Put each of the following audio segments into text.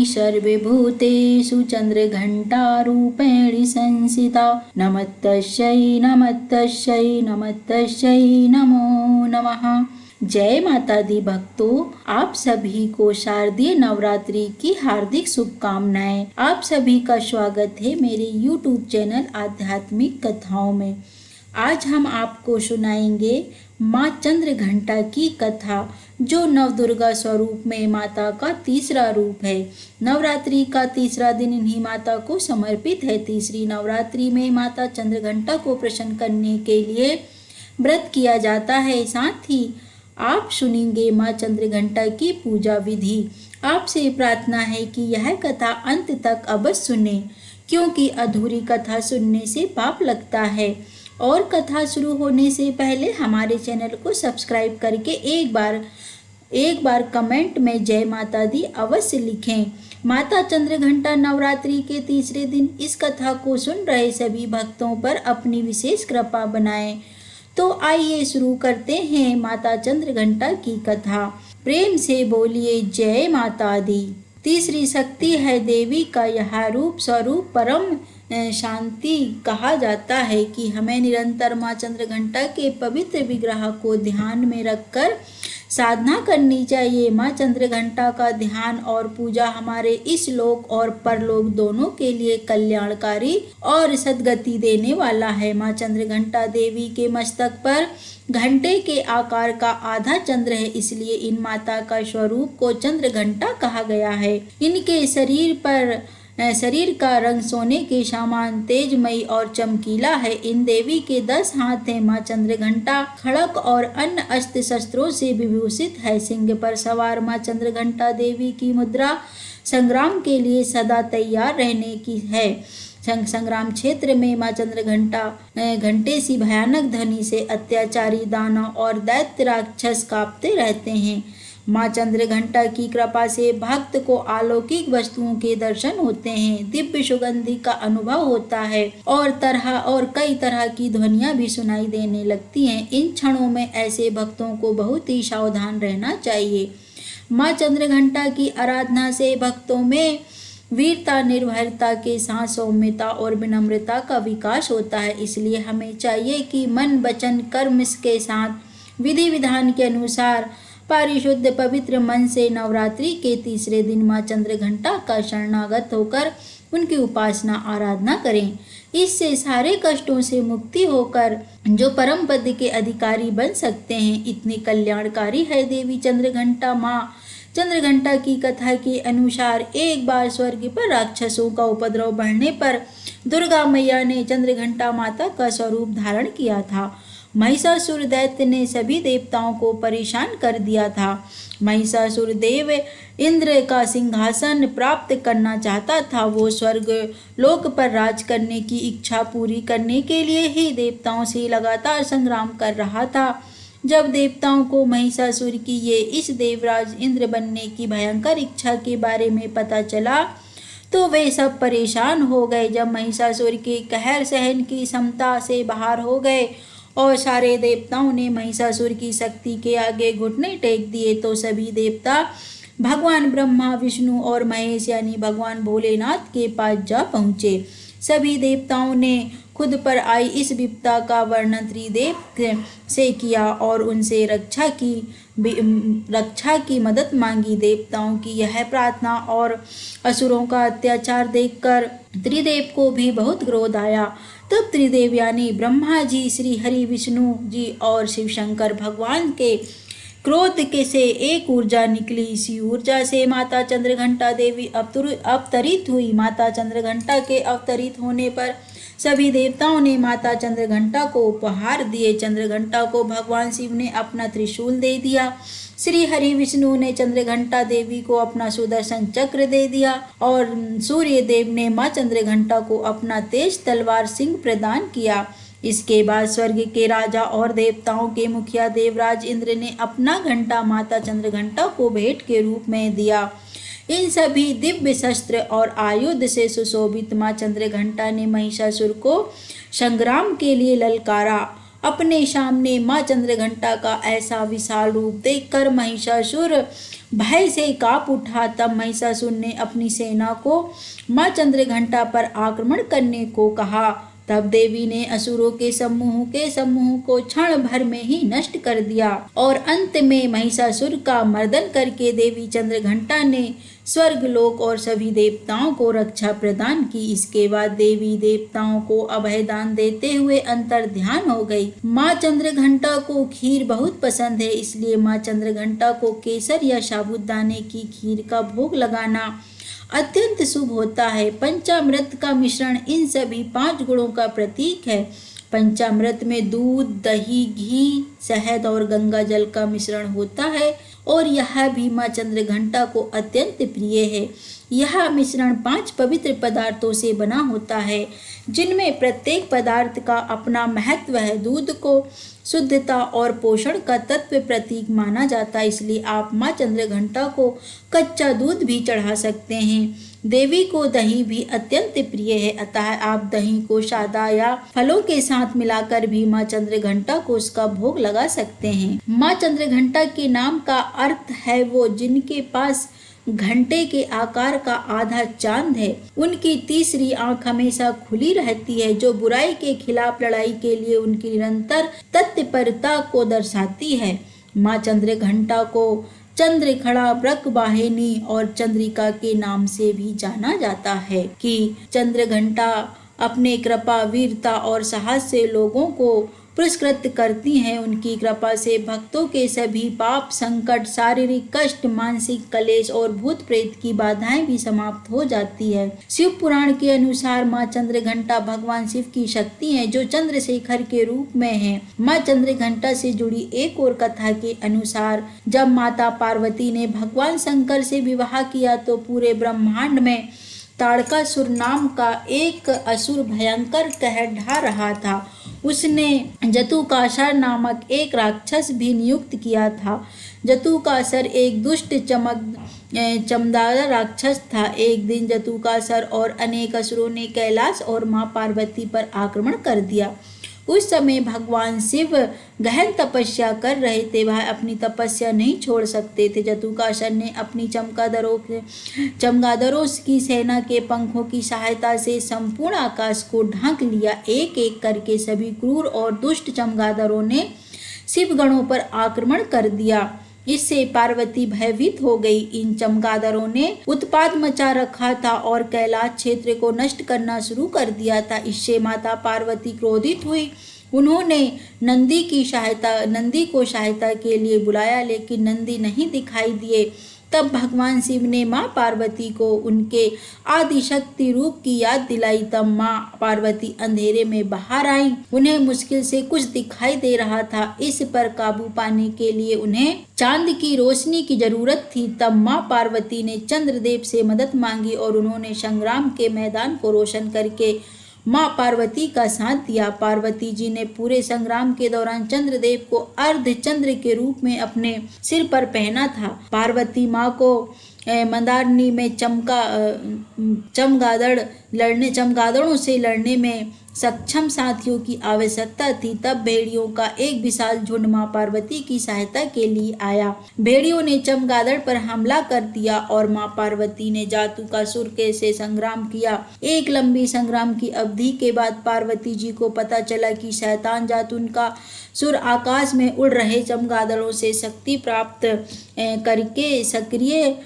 सर्वभूतेषु चन्द्रघण्टारूपेण संस्थिता। नमस्तस्यै नमस्तस्यै नमस्तस्यै नमो नमः। जय माता दी भक्तों, आप सभी को शारदीय नवरात्रि की हार्दिक शुभकामनाएं। आप सभी का स्वागत है मेरे YouTube चैनल आध्यात्मिक कथाओं में। आज हम आपको सुनाएंगे माँ चंद्रघंटा की कथा, जो नवदुर्गा स्वरूप में माता का तीसरा रूप है। नवरात्रि का तीसरा दिन इन्हीं माता को समर्पित है। तीसरी नवरात्रि में माता चंद्रघंटा को प्रसन्न करने के लिए व्रत किया जाता है। साथ ही आप सुनेंगे माँ चंद्रघंटा की पूजा विधि। आपसे प्रार्थना है कि यह कथा अंत तक अवश्य सुने, क्योंकि अधूरी कथा सुनने से पाप लगता है। और कथा शुरू होने से पहले हमारे चैनल को सब्सक्राइब करके एक बार कमेंट में जय माता दी अवश्य लिखें। माता चंद्रघंटा नवरात्रि के तीसरे दिन इस कथा को सुन रहे सभी भक्तों पर अपनी विशेष कृपा बनाएं। तो आइए शुरू करते हैं माता चंद्रघंटा की कथा। प्रेम से बोलिए जय माता दी। तीसरी शक्ति है देवी का यह रूप स्वरूप परम शांति कहा जाता है कि हमें निरंतर माँ चंद्रघंटा के पवित्र विग्रह को ध्यान में रखकर साधना करनी चाहिए। माँ चंद्रघंटा का ध्यान और पूजा हमारे इस लोक और परलोक दोनों के लिए कल्याणकारी और सद्गति देने वाला है। माँ चंद्रघंटा देवी के मस्तक पर घंटे के आकार का आधा चंद्र है, इसलिए इन माता का स्वरूप को चंद्रघंटा कहा गया है। इनके शरीर का रंग सोने के समान तेजमयी और चमकीला है। इन देवी के 10 हाथ हैं। माँ चंद्रघंटा खड़क और अन्य अस्त्र शस्त्रों से विभूषित है। सिंह पर सवार माँ चंद्रघंटा देवी की मुद्रा संग्राम के लिए सदा तैयार रहने की है। संग्राम क्षेत्र में माँ चंद्रघंटा घंटे सी भयानक ध्वनि से अत्याचारी दानव और दैत्य राक्षस कांपते रहते हैं। माँ चंद्रघंटा की कृपा से भक्त को अलौकिक वस्तुओं के दर्शन होते हैं, दिव्य सुगंधि का अनुभव होता है और कई तरह की ध्वनियाँ भी सुनाई देने लगती हैं। इन क्षणों में ऐसे भक्तों को बहुत ही सावधान रहना चाहिए। माँ चंद्रघंटा की आराधना से भक्तों में वीरता, निर्भयता के साथ सौम्यता और विनम्रता का विकास होता है। इसलिए हमें चाहिए कि मन वचन कर्म के साथ विधि विधान के अनुसार परिशुद्ध पवित्र मन से नवरात्रि के तीसरे दिन माँ चंद्रघंटा का शरणागत होकर उनकी उपासना आराधना करें। इससे सारे कष्टों से मुक्ति होकर जो परम पद के अधिकारी बन सकते हैं। इतनी कल्याणकारी है देवी चंद्रघंटा। माँ चंद्रघंटा की कथा के अनुसार एक बार स्वर्ग पर राक्षसों का उपद्रव बढ़ने पर दुर्गा मैया ने चंद्रघंटा माता का स्वरूप धारण किया था। महिषासुर दैत्य ने सभी देवताओं को परेशान कर दिया था। महिषासुर देव इंद्र का सिंहासन प्राप्त करना चाहता था। वो स्वर्ग लोक पर राज करने की इच्छा पूरी करने के लिए ही देवताओं से लगातार संग्राम कर रहा था। जब देवताओं को महिषासुर की इस देवराज इंद्र बनने की भयंकर इच्छा के बारे में पता चला तो वे सब परेशान हो गए। जब महिषासुर के कहर सहन की क्षमता से बाहर हो गए और सारे देवताओं ने महिषासुर की शक्ति के आगे घुटने टेक दिए तो सभी देवता भगवान ब्रह्मा, विष्णु और महेश यानी भगवान भोलेनाथ के पास जा पहुँचे। सभी देवताओं ने खुद पर आई इस विपदा का वर्णन त्रिदेव से किया और उनसे रक्षा की मदद मांगी। देवताओं की यह प्रार्थना और असुरों का अत्याचार देखकर त्रिदेव को भी बहुत क्रोध आया। तब त्रिदेव यानी ब्रह्मा जी, श्री हरि, विष्णु जी और शिव शंकर भगवान के क्रोध के से एक ऊर्जा निकली। इसी ऊर्जा से माता चंद्रघंटा देवी अवतरित हुई। माता चंद्रघंटा के अवतरित होने पर सभी देवताओं ने माता चंद्रघंटा को उपहार दिए। चंद्रघंटा को भगवान शिव ने अपना त्रिशूल दे दिया। श्री हरि विष्णु ने चंद्रघंटा देवी को अपना सुदर्शन चक्र दे दिया और सूर्य देव ने माँ चंद्रघंटा को अपना तेज तलवार सिंह प्रदान किया। इसके बाद स्वर्ग के राजा और देवताओं के मुखिया देवराज इंद्र ने अपना घंटा माता चंद्रघंटा को भेंट के रूप में दिया। इन सभी दिव्य शस्त्र और आयुध से सुशोभित माँ चंद्रघंटा ने महिषासुर को संग्राम के लिए ललकारा। अपने सामने माँ चंद्रघंटा का ऐसा विशाल रूप देखकर महिषासुर भय से कांप उठा। तब महिषासुर ने अपनी सेना को माँ चंद्रघंटा पर आक्रमण करने को कहा। तब देवी ने असुरों के समूह को क्षण भर में ही नष्ट कर दिया और अंत में महिषासुर का मर्दन करके देवी चंद्रघंटा ने स्वर्ग लोक और सभी देवताओं को रक्षा प्रदान की। इसके बाद देवी देवताओं को अभय दान देते हुए अंतर ध्यान हो गई। माँ चंद्रघंटा को खीर बहुत पसंद है, इसलिए माँ चंद्रघंटा को केसर या साबूदाने की खीर का भोग लगाना अत्यंत शुभ होता है। पंचामृत का मिश्रण इन सभी 5 गुणों का प्रतीक है। पंचामृत में दूध, दही, घी, शहद और गंगा जल का मिश्रण होता है और यह भी माँ चंद्रघंटा को अत्यंत प्रिय है। यह मिश्रण 5 पवित्र पदार्थों से बना होता है, जिनमें प्रत्येक पदार्थ का अपना महत्व है। दूध को शुद्धता और पोषण का तत्व प्रतीक माना जाता है, इसलिए आप माँ चंद्रघंटा को कच्चा दूध भी चढ़ा सकते हैं। देवी को दही भी अत्यंत प्रिय है, अतः आप दही को सादा या फलों के साथ मिलाकर भी माँ चंद्रघंटा को उसका भोग लगा सकते हैं। माँ चंद्रघंटा के नाम का अर्थ है वो जिनके पास घंटे के आकार का आधा चांद है। उनकी तीसरी आंख हमेशा खुली रहती है, जो बुराई के खिलाफ लड़ाई के लिए उनकी निरंतर तत्परता को दर्शाती है। माँ चंद्रघंटा को चंद्रखड़ा, ब्रकवाहिनी और चंद्रिका के नाम से भी जाना जाता है कि चंद्रघंटा अपने कृपा, वीरता और साहस से लोगों को पुरस्कृत करती हैं। उनकी कृपा से भक्तों के सभी पाप, संकट, शारीरिक कष्ट, मानसिक कलेश और भूत प्रेत की बाधाएं भी समाप्त हो जाती है। शिव पुराण के अनुसार माँ चंद्रघंटा भगवान शिव की शक्ति है, जो चंद्रशेखर के रूप में है। माँ चंद्रघंटा से जुड़ी एक और कथा के अनुसार जब माता पार्वती ने भगवान शंकर से विवाह किया तो पूरे ब्रह्मांड में ताड़कासुर नाम का एक असुर भयंकर कहर ढा रहा था। उसने जतुकासर नामक एक राक्षस भी नियुक्त किया था। जतुकासर एक दुष्ट चमकदार राक्षस था। एक दिन जतुकासर और अनेक असुरों ने कैलाश और माँ पार्वती पर आक्रमण कर दिया। उस समय भगवान शिव गहन तपस्या कर रहे थे, वह अपनी तपस्या नहीं छोड़ सकते थे। जतुकासर ने अपनी चमगादड़ों की सेना के पंखों की सहायता से संपूर्ण आकाश को ढांक लिया। एक एक करके सभी क्रूर और दुष्ट चमगादड़ों ने शिवगणों पर आक्रमण कर दिया। इससे पार्वती भयभीत हो गई। इन चमगादड़ों ने उत्पात मचा रखा था और कैलाश क्षेत्र को नष्ट करना शुरू कर दिया था। इससे माता पार्वती क्रोधित हुई। उन्होंने नंदी को सहायता के लिए बुलाया, लेकिन नंदी नहीं दिखाई दिए। तब भगवान शिव ने माँ पार्वती को उनके आदिशक्ति रूप की याद दिलाई। तब माँ पार्वती अंधेरे में बाहर आई। उन्हें मुश्किल से कुछ दिखाई दे रहा था। इस पर काबू पाने के लिए उन्हें चांद की रोशनी की जरूरत थी। तब माँ पार्वती ने चंद्रदेव से मदद मांगी और उन्होंने संग्राम के मैदान को रोशन करके माँ पार्वती का साथ दिया। पार्वती जी ने पूरे संग्राम के दौरान चंद्रदेव को अर्ध चंद्र के रूप में अपने सिर पर पहना था। पार्वती माँ को मंदारनी में चमगादड़ों से लड़ने में सक्षम साथियों की आवश्यकता थी। तब भेड़ियों का एक विशाल झुंड माँ पार्वती की सहायता के लिए आया। भेड़ियों ने चमगादड़ पर हमला कर दिया और माँ पार्वती ने जटासुर के से संग्राम किया। एक लंबी संग्राम की अवधि के बाद पार्वती जी को पता चला कि शैतान जटासुर आकाश में उड़ रहे चमगादड़ों से शक्ति प्राप्त करके सक्रिय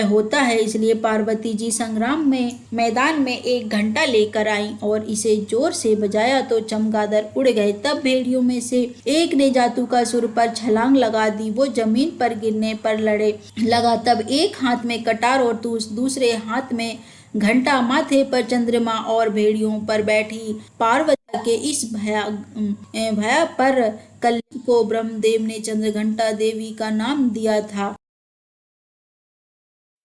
होता है। इसलिए पार्वती जी संग्राम में मैदान में एक घंटा लेकर आई और इसे जोर से बजाया तो चमगादड़ उड़ गए। तब भेड़ियों में से एक ने जटासुर पर छलांग लगा दी। वो जमीन पर गिरने पर लगा। तब एक हाथ में कटार और दूसरे हाथ में घंटा, माथे पर चंद्रमा और भेड़ियों पर बैठी पार्वती के इस भया पर कल्याण को ब्रह्मदेव ने चंद्रघंटा देवी का नाम दिया था।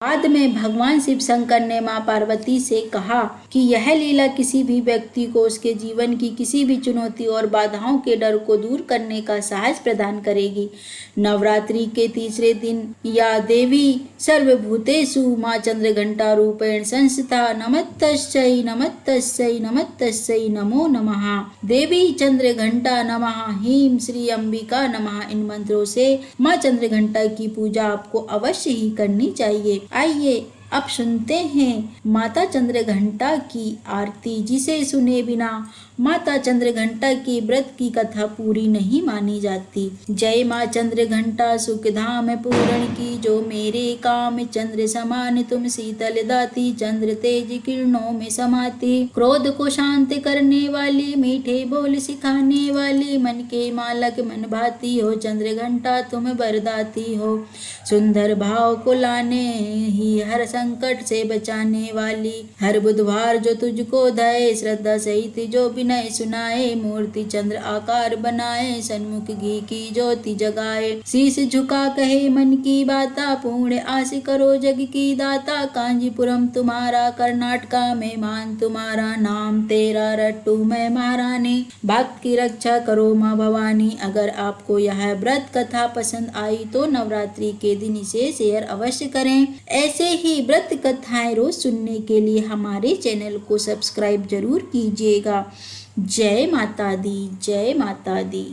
बाद में भगवान शिव शंकर ने मां पार्वती से कहा कि यह लीला किसी भी व्यक्ति को उसके जीवन की किसी भी चुनौती और बाधाओं के डर को दूर करने का साहस प्रदान करेगी। नवरात्रि के तीसरे दिन या देवी सर्वभूतेषु मां चंद्रघंटा रूपेण संस्थिता नमस्तस्यै नमस्तस्यै नमस्तस्यै नमो नमः। देवी चंद्रघंटा नमः, ह्रीं श्री अंबिका नमः, इन मंत्रों से मां चंद्रघंटा की पूजा आपको अवश्य ही करनी चाहिए। आइए अब सुनते हैं माता चंद्रघंटा की आरती, जिसे सुने बिना माता चंद्रघंटा के व्रत की कथा पूरी नहीं मानी जाती। जय माँ चंद्रघंटा सुख धाम पूरण की, जो मेरे काम चंद्र समान तुम शीतल दाती, चंद्र तेज किरणों में समाती, क्रोध को शांत करने वाली, मीठे बोल सिखाने वाली, मन के मालक मन भाती हो, चंद्रघंटा तुम बरदाती हो, सुंदर भाव को लाने ही हर संकट से बचाने वाली, हर बुधवार जो तुझको धये, श्रद्धा सहित जो विनय सुनाए, मूर्ति चंद्र आकार बनाए, सन्मुख घी की ज्योति जगाए, शीश झुका कहे मन की बाता, पूर्ण आस करो जग की दाता, कांजीपुरम तुम्हारा कर्नाटका में मान तुम्हारा, नाम तेरा रट्टू मैं महारानी, भक्त की रक्षा करो माँ भवानी। अगर आपको यह व्रत कथा पसंद आई तो नवरात्रि के दिन इसे शेयर अवश्य करें। ऐसे ही व्रत कथाएं रोज सुनने के लिए हमारे चैनल को सब्सक्राइब जरूर कीजिएगा। जय माता दी, जय माता दी।